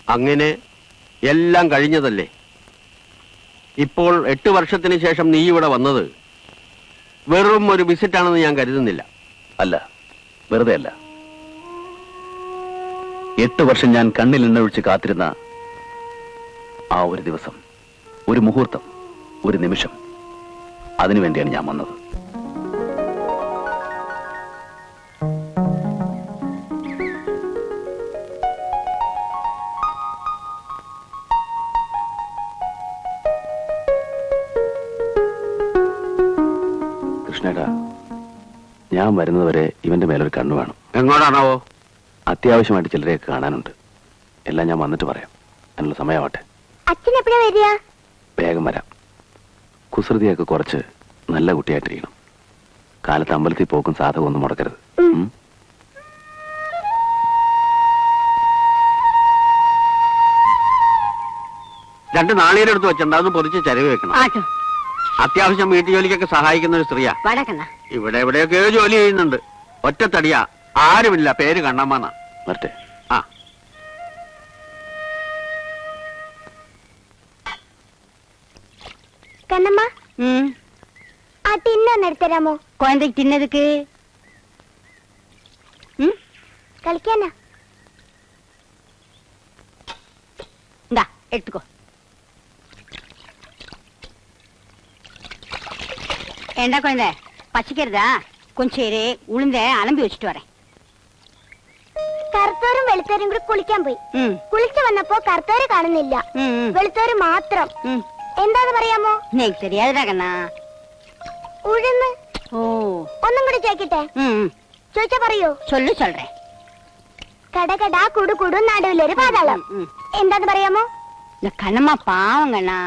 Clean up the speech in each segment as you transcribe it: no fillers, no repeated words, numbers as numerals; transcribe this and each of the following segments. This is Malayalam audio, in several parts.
അങ്ങനെ എല്ലാം കഴിഞ്ഞതല്ലേ. ഇപ്പോൾ 8 വർഷത്തിന് ശേഷം നീ ഇവിടെ വന്നത് വെറും ഒരു വിസിറ്റാണെന്ന് ഞാൻ കരുതുന്നില്ല. അല്ല, വെറുതെ അല്ല. 8 വർഷം ഞാൻ കണ്ണിൽ എണ്ണൊഴിച്ച് കാത്തിരുന്ന ആ ഒരു ദിവസം, ഒരു മുഹൂർത്തം, ഒരു നിമിഷം, അതിനുവേണ്ടിയാണ് ഞാൻ വന്നത്. കൃഷ്ണേട്ടാ, ഞാൻ വരുന്നതുവരെ ഇവന്റെ മേലൊരു കണ്ണു വേണം. എങ്ങോട്ടാണാവോ? അത്യാവശ്യമായിട്ട് ചിലരെയൊക്കെ കാണാനുണ്ട്. എല്ലാം ഞാൻ വന്നിട്ട് പറയാം. അതിനുള്ള സമയമാവട്ടെ. അച്ഛൻ എപ്പോഴാ വരിക? വേഗം വരാം. കുസൃതിയൊക്കെ കുറച്ച് നല്ല കുട്ടിയായിട്ടിരിക്കണം. കാലത്ത് അമ്പലത്തിൽ പോക്കും സാധകം ഒന്നും മുടക്കരുത്. രണ്ട് നാളികേരെടുത്ത് വെച്ചിട്ടുണ്ട്, അതൊന്ന് പൊതിച്ച് ചരവ് വെക്കണം. അത്യാവശ്യം വീട്ടു ജോലിക്കൊക്കെ സഹായിക്കുന്ന ഒരു സ്ത്രീയാ. ഇവിടെ എവിടെയൊക്കെയോ ജോലി ചെയ്യുന്നുണ്ട്. ഒറ്റത്തടിയാ, ആരുമില്ല. പേര് കണ്ണമ്മന്നാ. വരട്ടെ. ആ, കണ്ണമ്മ, ആ ടിന്നൊന്ന് എടുത്തരാമോ? കുഴന്തക്ക് ടിന്നതുക്ക് കളിക്കാനാ. എന്താ എടുത്തുക്കോ. ஏண்டா குழந்தை, பச்சிக்கிறதா? கொஞ்சம் இரு, உளுந்த அலம்பி வச்சுட்டு வரேன். കറുത്തോരും വെളുത്തോരും കൂടി കുളിക്കാൻ പോയി. കുളിച്ചു വന്നപ്പോ കറുത്തോരെ കാണുന്നില്ല, വെളുത്തോര് മാത്രം. എന്താന്ന് പറയാമോ? എനിക്ക് தெரியாதுடா കണ്ണാ. ഉഴുന്ന്. ഓ, ഒന്നും കൂടി ചോദിക്കട്ടെ? ചോദിച്ചാ പറയൂ? சொல்றேன். കടകടാ കുടു കുടു നടുവിലൊരു പാതാളം. എന്താന്ന് പറയാമോ? இந்த கண்ணம்மா பாவம் கண்ணா,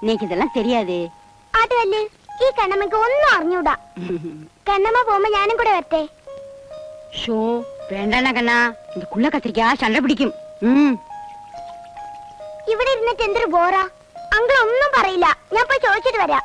நீக்கு இதெல்லாம் தெரியாது. ആട്ടുകല്ല്, ഈ കണ്ണമ്മക്ക് ഒന്നും അറിഞ്ഞൂടാ. കണ്ണമ്മ പോകുമ്പോ ഞാനും കൂടെ വരട്ടെ? ஷோ வேண்டாண்ணா கண்ணா, இந்த குள்ள கத்திரிக்காய் சண்டை பிடிக்கும். ഇവിടെ ഇരുന്നിട്ട് എന്തൊരു ബോറാ. അങ്കിൾ ഒന്നും പറയില്ല. ഞാൻ പോയി ചോദിച്ചിട്ട് വരാം.